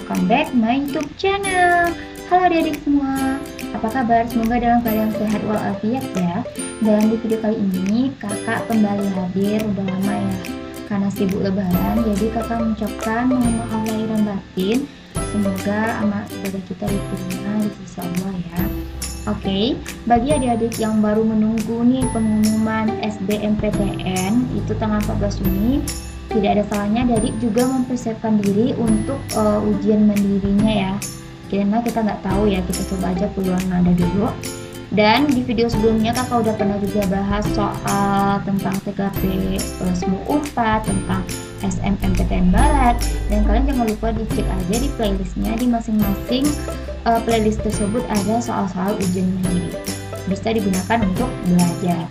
welcome back my YouTube channel. Halo adik-adik semua, apa kabar? Semoga dalam keadaan sehat walafiat ya. Dan di video kali ini kakak kembali hadir, udah lama ya karena sibuk lebaran, jadi kakak mengucapkan mohon maaf lahir dan batin. Semoga amal ibadah kita diterima di sisi Allah ya. Oke, bagi adik-adik yang baru menunggu nih pengumuman SBMPTN itu tanggal 14 Juni, tidak ada salahnya adik juga mempersiapkan diri untuk ujian mandirinya ya. Karena kita nggak tahu ya, kita coba aja peluang nada dulu. Dan di video sebelumnya kakak udah pernah juga bahas soal tentang TKP SMU 4, tentang SNMPTN Barat, dan kalian jangan lupa dicek aja di playlistnya. Di masing-masing playlist tersebut ada soal-soal ujian mandiri, bisa digunakan untuk belajar.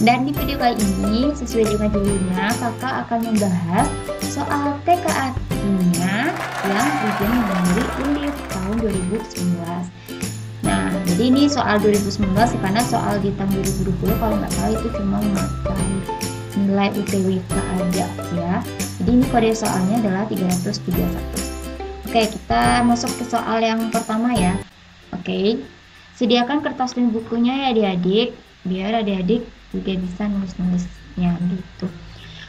Dan di video kali ini sesuai dengan judulnya, kakak akan membahas soal TKA-nya yang ujian mandiri Undip tahun 2019. Nah, jadi ini soal 2019 karena soal di tahun 2020 kalau nggak salah itu cuma memakai nilai UTWK aja ya. Jadi ini kode soalnya adalah 331. Oke, kita masuk ke soal yang pertama ya. Oke, sediakan kertas dan bukunya ya adik-adik, biar adik-adik juga bisa nulis-nulisnya gitu.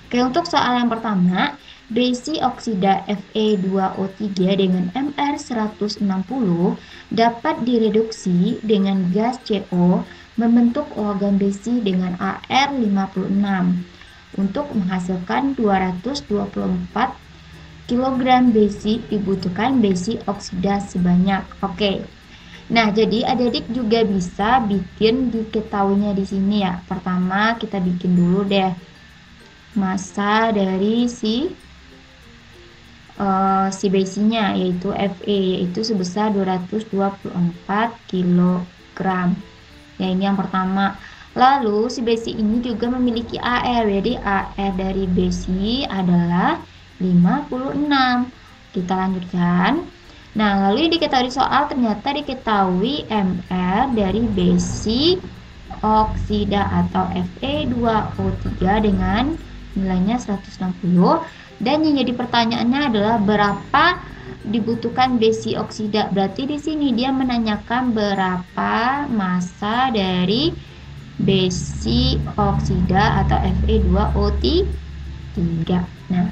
Oke, untuk soal yang pertama, besi oksida Fe2O3 dengan Mr 160 dapat direduksi dengan gas CO membentuk logam besi dengan Ar 56 untuk menghasilkan 224 kg besi. Dibutuhkan besi oksida sebanyak. Oke. Nah, jadi adik-adik juga bisa bikin diketahuinya di sini ya. Pertama kita bikin dulu deh massa dari si besinya, yaitu Fe, yaitu sebesar 224 kg. Ya, ini yang pertama. Lalu si besi ini juga memiliki Ar, jadi Ar dari besi adalah 56. Kita lanjutkan. Nah, lalu diketahui soal ternyata diketahui Mr dari besi oksida atau Fe2O3 dengan nilainya 160. Dan yang jadi pertanyaannya adalah berapa dibutuhkan besi oksida. Berarti di sini dia menanyakan berapa massa dari besi oksida atau Fe2O3. Nah,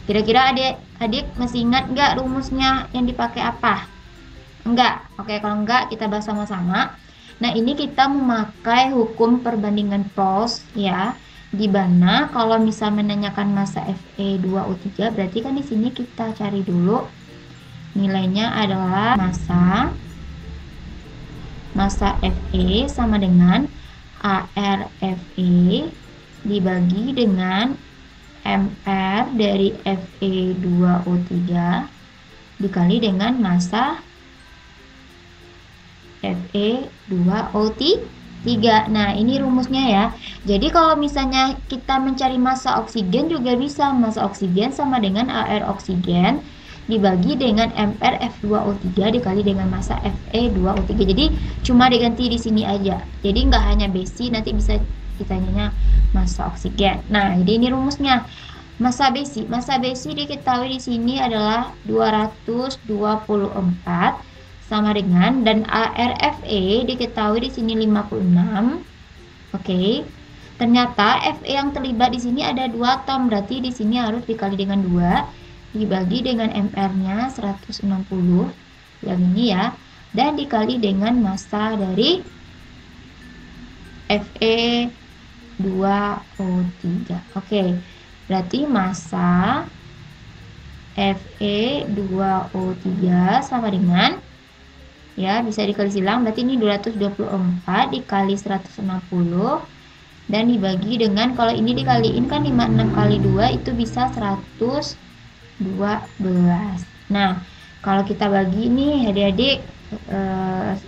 kira-kira adik masih ingat nggak rumusnya yang dipakai apa? Enggak? Oke, kalau enggak kita bahas sama-sama. Nah, ini kita memakai hukum perbandingan Proust ya. Di mana kalau misal menanyakan massa Fe2O3, berarti kan di sini kita cari dulu nilainya adalah massa Fe sama dengan Ar Fe dibagi dengan Mr dari Fe2O3 dikali dengan massa Fe2O3. Nah, ini rumusnya ya. Jadi kalau misalnya kita mencari massa oksigen juga bisa. Massa oksigen sama dengan Ar oksigen dibagi dengan Mr F2O3 dikali dengan massa Fe2O3. Jadi cuma diganti di sini aja. Jadi nggak hanya besi, nanti bisa ditanyanya massa oksigen. Nah, jadi ini rumusnya. Massa besi diketahui di sini adalah 224 sama dengan, dan Fe diketahui di sini 56. Oke. Ternyata Fe yang terlibat di sini ada 2 atom, berarti di sini harus dikali dengan 2 dibagi dengan Mr-nya 160 yang ini ya, dan dikali dengan massa dari Fe2O3. Oke. Berarti massa Fe2O3 sama dengan, ya bisa dikali silang, berarti ini 224 dikali 160 dan dibagi dengan, kalau ini dikaliin kan 56 kali 2 itu bisa 112. Nah, kalau kita bagi ini adik-adik,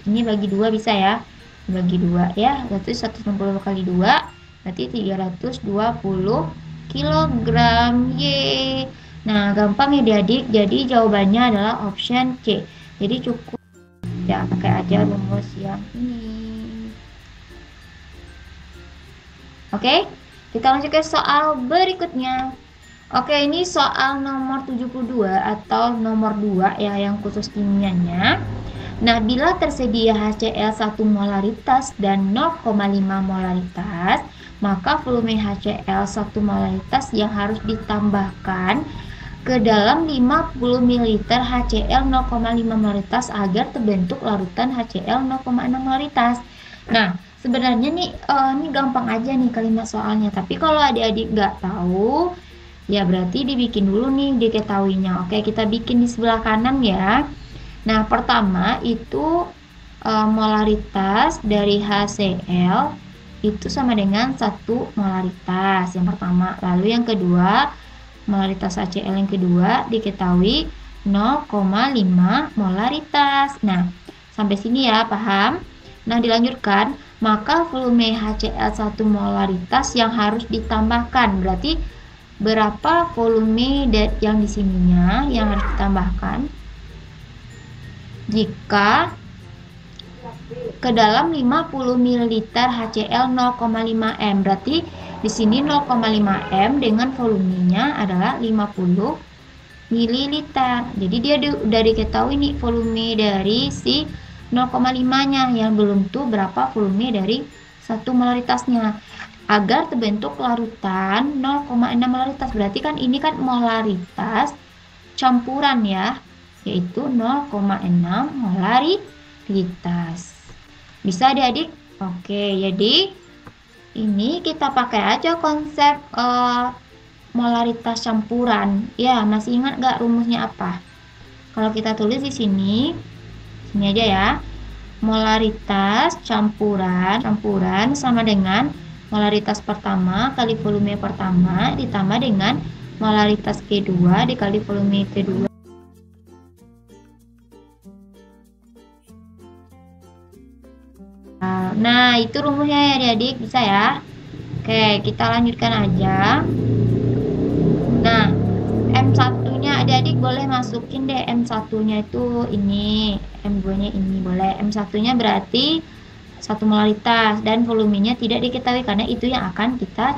ini bagi 2 bisa ya, bagi 2 ya, berarti 160 kali 2 berarti 320 kg. Ye. Nah, gampang ya adik-adik, jadi jawabannya adalah option C. Jadi cukup ya pakai aja rumus yang ini. Oke, kita lanjut ke soal berikutnya. Oke, ini soal nomor 72 atau nomor 2 ya, yang khusus kimianya. Nah, bila tersedia HCl 1 molaritas dan 0,5 molaritas, maka volume HCl 1 molaritas yang harus ditambahkan ke dalam 50 ml HCl 0,5 molaritas agar terbentuk larutan HCl 0,6 molaritas. Nah, sebenarnya nih ini gampang aja nih kalimat soalnya, tapi kalau adik-adik nggak tahu, ya berarti dibikin dulu nih diketahuinya. Oke, kita bikin di sebelah kanan ya. Nah, pertama itu molaritas dari HCl itu sama dengan 1 molaritas yang pertama. Lalu yang kedua, molaritas HCl yang kedua diketahui 0,5 molaritas. Nah, sampai sini ya, paham? Nah, dilanjutkan, maka volume HCl 1 molaritas yang harus ditambahkan. Berarti berapa volume yang di sininya yang harus ditambahkan jika ke dalam 50 ml HCl 0,5 m. Berarti di sini 0,5 m dengan volumenya adalah 50 ml. Jadi dia udah diketahui nih volume dari si 0,5-nya, yang belum tuh berapa volume dari 1 molaritasnya. Agar terbentuk larutan 0,6 molaritas. Berarti kan ini kan molaritas campuran ya, yaitu 0,6 molaritas. Bisa adik-adik? Oke, jadi ini kita pakai aja konsep molaritas campuran. Ya, masih ingat gak rumusnya apa? Kalau kita tulis di sini aja ya. Molaritas campuran sama dengan molaritas pertama kali volume pertama ditambah dengan molaritas kedua dikali volume kedua. Nah, itu rumusnya ya adik-adik, bisa ya. Oke, kita lanjutkan aja. Nah, M1-nya adik-adik boleh masukin deh, M1-nya itu ini, M2-nya ini boleh. M1-nya berarti 1 molaritas dan volumenya tidak diketahui karena itu yang akan kita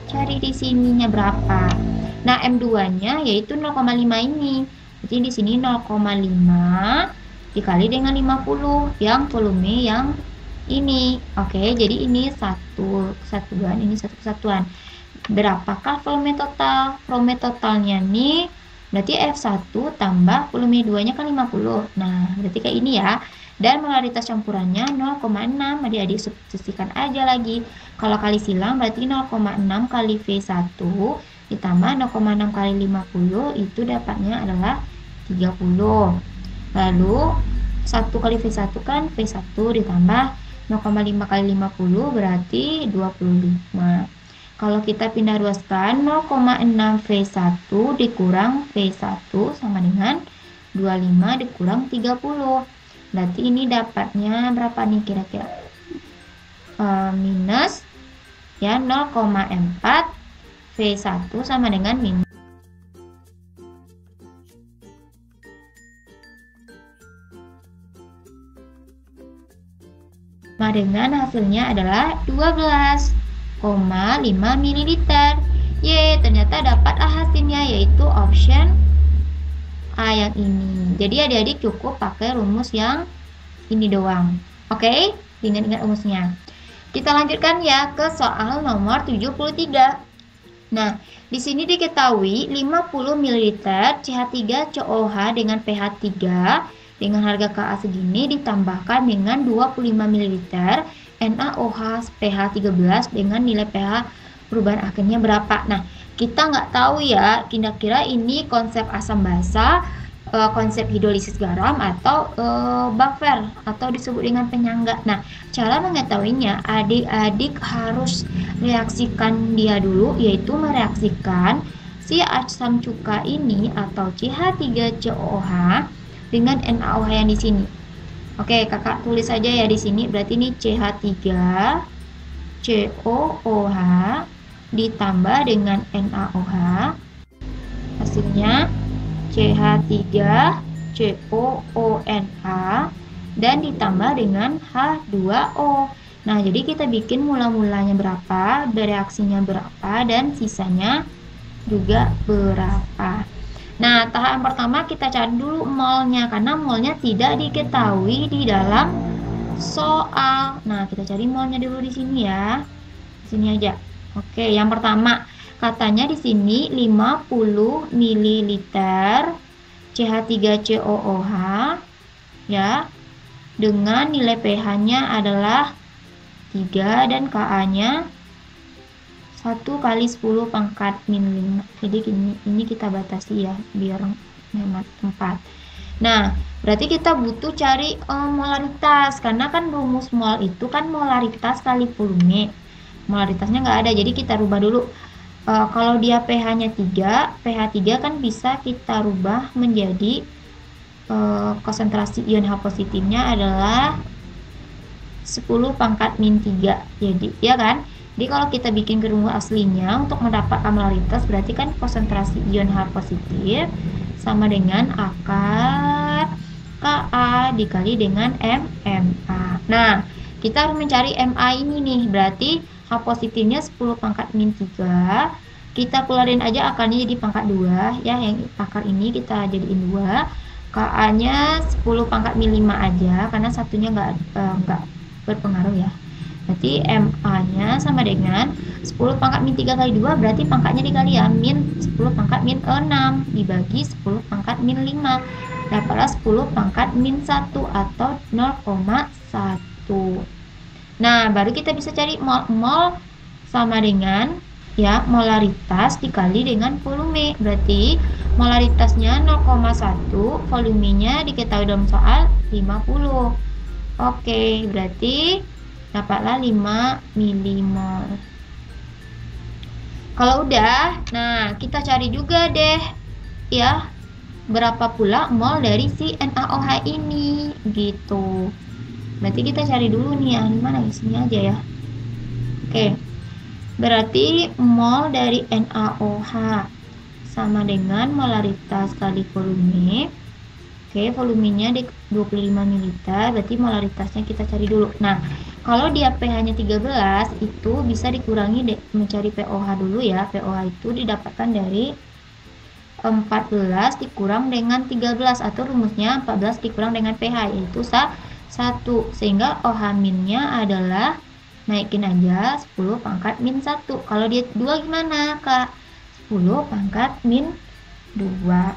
cari di sininya berapa. Nah, M2-nya yaitu 0,5 ini. Jadi di sini 0,5 dikali dengan 50 yang volume yang ini. Oke, jadi ini satu kesatuan, ini satu kesatuan. Berapakah volume total? Volume totalnya nih berarti F1 tambah volume 2-nya kan 50. Nah, berarti kayak ini ya. Dan molaritas campurannya 0,6. Adik-adik substitusikan aja lagi. Kalau kali silang berarti 0,6 kali V1 ditambah 0,6 kali 50 itu dapatnya adalah 30. Lalu 1 kali V1 kan V1 ditambah 0,5 kali 50 berarti 25. Kalau kita pindah ruaskan 0,6 V1 dikurang V1 sama dengan 25 dikurang 30. Berarti ini dapatnya berapa nih kira-kira? Minus ya 0,4 V1 sama dengan minus dengan hasilnya adalah 12,5 ml. Ye, ternyata dapat hasilnya yaitu option A yang ini. Jadi adik-adik cukup pakai rumus yang ini doang. Oke, ingat-ingat rumusnya. Kita lanjutkan ya ke soal nomor 73. Nah, di sini diketahui 50 ml CH3COH dengan pH 3 dengan harga Ka segini ditambahkan dengan 25 ml NaOH pH 13 dengan nilai pH perubahan akhirnya berapa. Nah, kita nggak tahu ya kira-kira ini konsep asam basa, konsep hidrolisis garam atau buffer atau disebut dengan penyangga. Nah, cara mengetahuinya adik-adik harus reaksikan dia dulu, yaitu mereaksikan si asam cuka ini atau CH3COOH dengan NaOH yang di sini. Oke, kakak tulis aja ya di sini. Berarti ini CH3COOH ditambah dengan NaOH. Hasilnya CH3COONA dan ditambah dengan H2O. Nah, jadi kita bikin mula-mulanya berapa, bereaksinya berapa, dan sisanya juga berapa. Nah, tahap yang pertama kita cari dulu molnya, karena molnya tidak diketahui di dalam soal. Nah, kita cari molnya dulu di sini ya. Di sini aja. Oke, yang pertama katanya di sini 50 ml CH3COOH ya. Dengan nilai pH-nya adalah 3 dan Ka-nya 1 kali 10 pangkat min 5. Jadi ini kita batasi ya biar hemat tempat. Nah, berarti kita butuh cari molaritas, karena kan rumus mol itu kan molaritas kali volume. Molaritasnya nggak ada, jadi kita rubah dulu. Kalau dia pH-nya 3, pH 3 kan bisa kita rubah menjadi konsentrasi ion H positifnya adalah 10 pangkat min 3. Jadi, ya kan? Jadi kalau kita bikin ke rumus aslinya untuk mendapatkan molaritas, berarti kan konsentrasi ion H positif sama dengan akar Ka dikali dengan MMA. Nah, kita harus mencari MA ini nih. Berarti H positifnya 10 pangkat min 3. Kita keluarin aja akarnya jadi pangkat 2 ya. Yang akar ini kita jadiin 2. Ka-nya 10 pangkat min 5 aja, karena satunya nggak berpengaruh ya. Berarti MA-nya sama dengan 10 pangkat min 3 kali 2, berarti pangkatnya dikali ya, min 10 pangkat min 6 dibagi 10 pangkat min 5. Dapatlah 10 pangkat min 1 atau 0,1. Nah, baru kita bisa cari mol sama dengan ya molaritas dikali dengan volume. Berarti molaritasnya 0,1, volumenya diketahui dalam soal 50. Oke, berarti dapatlah 5 milimol. Kalau udah, nah kita cari juga deh ya berapa pula mol dari si NaOH ini gitu. Berarti kita cari dulu nih yang mana, di sini aja ya. Oke. Berarti mol dari NaOH sama dengan molaritas kali volume. Oke, volumenya di 25 ml, berarti molaritasnya kita cari dulu. Nah, kalau dia pH-nya 13, itu bisa dikurangi mencari POH dulu ya. POH itu didapatkan dari 14 dikurang dengan 13, atau rumusnya 14 dikurang dengan pH, yaitu 1. Sehingga OH-nya adalah, naikin aja 10 pangkat min 1. Kalau dia 2 gimana, Kak? 10 pangkat min 2.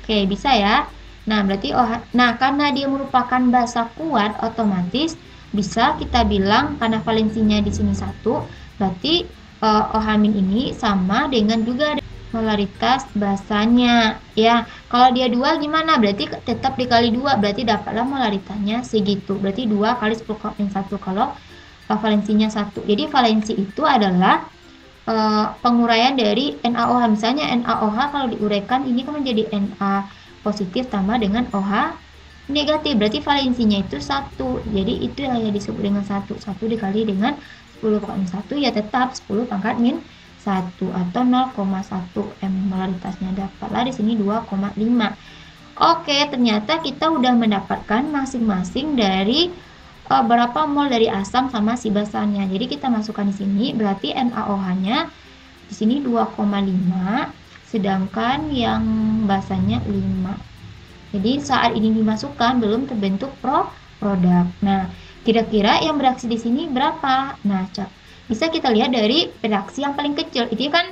Oke, bisa ya. Nah, berarti karena dia merupakan basa kuat, otomatis bisa kita bilang karena valensinya di sini 1, berarti OH- ini sama dengan juga molaritas basanya ya. Kalau dia 2 gimana? Berarti tetap dikali 2, berarti dapatlah molaritasnya segitu. Berarti 2 kali 10 min 1 kalau valensinya 1. Jadi valensi itu adalah penguraian dari NaOH. Misalnya NaOH kalau diuraikan ini kan menjadi Na positif tambah dengan OH negatif, berarti valensinya itu 1. Jadi itu yang disebut dengan 1 dikali dengan 10 pangkat min 1 ya tetap 10 pangkat min 1 atau 0,1 molaritasnya. Dapatlah di sini 2,5. Oke, ternyata kita udah mendapatkan masing-masing dari berapa mol dari asam sama si basanya. Jadi kita masukkan di sini, berarti NaOH-nya di sini 2,5, sedangkan yang basanya 5. Jadi saat ini dimasukkan belum terbentuk produk. Nah, kira-kira yang bereaksi di sini berapa? Nah, bisa kita lihat dari reaksi yang paling kecil. Itu kan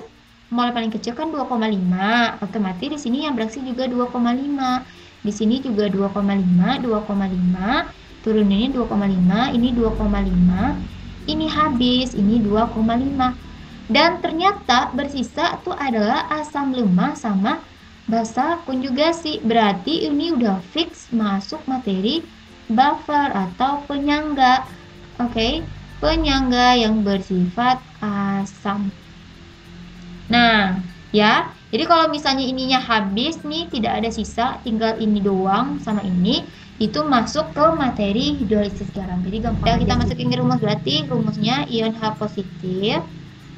mol paling kecil kan 2,5. Otomatis di sini yang bereaksi juga 2,5. Di sini juga 2,5, 2,5. Turun ini 2,5, ini 2,5, ini habis, ini 2,5. Dan ternyata bersisa itu adalah asam lemah sama basa konjugasi. Berarti ini udah fix masuk materi buffer atau penyangga. Oke, penyangga yang bersifat asam. Nah, ya. Jadi kalau misalnya ininya habis nih, tidak ada sisa, tinggal ini doang sama ini, itu masuk ke materi hidrolisis garam. Jadi gampang. Ya, kita masukin ke rumus, berarti rumusnya ion H positif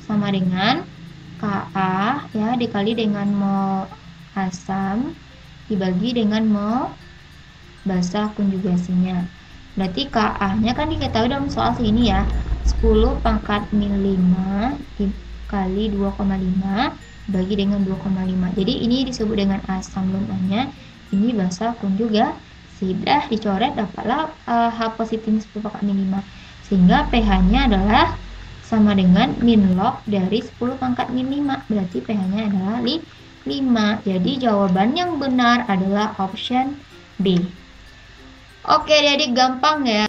sama dengan Ka ya dikali dengan mol asam dibagi dengan mol basa konjugasinya. Berarti Ka-nya kan diketahui dalam soal segini ya, 10 pangkat min 5 kali 2,5 bagi dengan 2,5. Jadi ini disebut dengan asam lemaknya. Ini basal pun juga. Sudah dicoret, dapatlah H positif 10 pangkat min 5. Sehingga pH-nya adalah sama dengan min log dari 10 pangkat min 5. Berarti pH-nya adalah 5. Jadi jawaban yang benar adalah option B. Oke, adik gampang ya.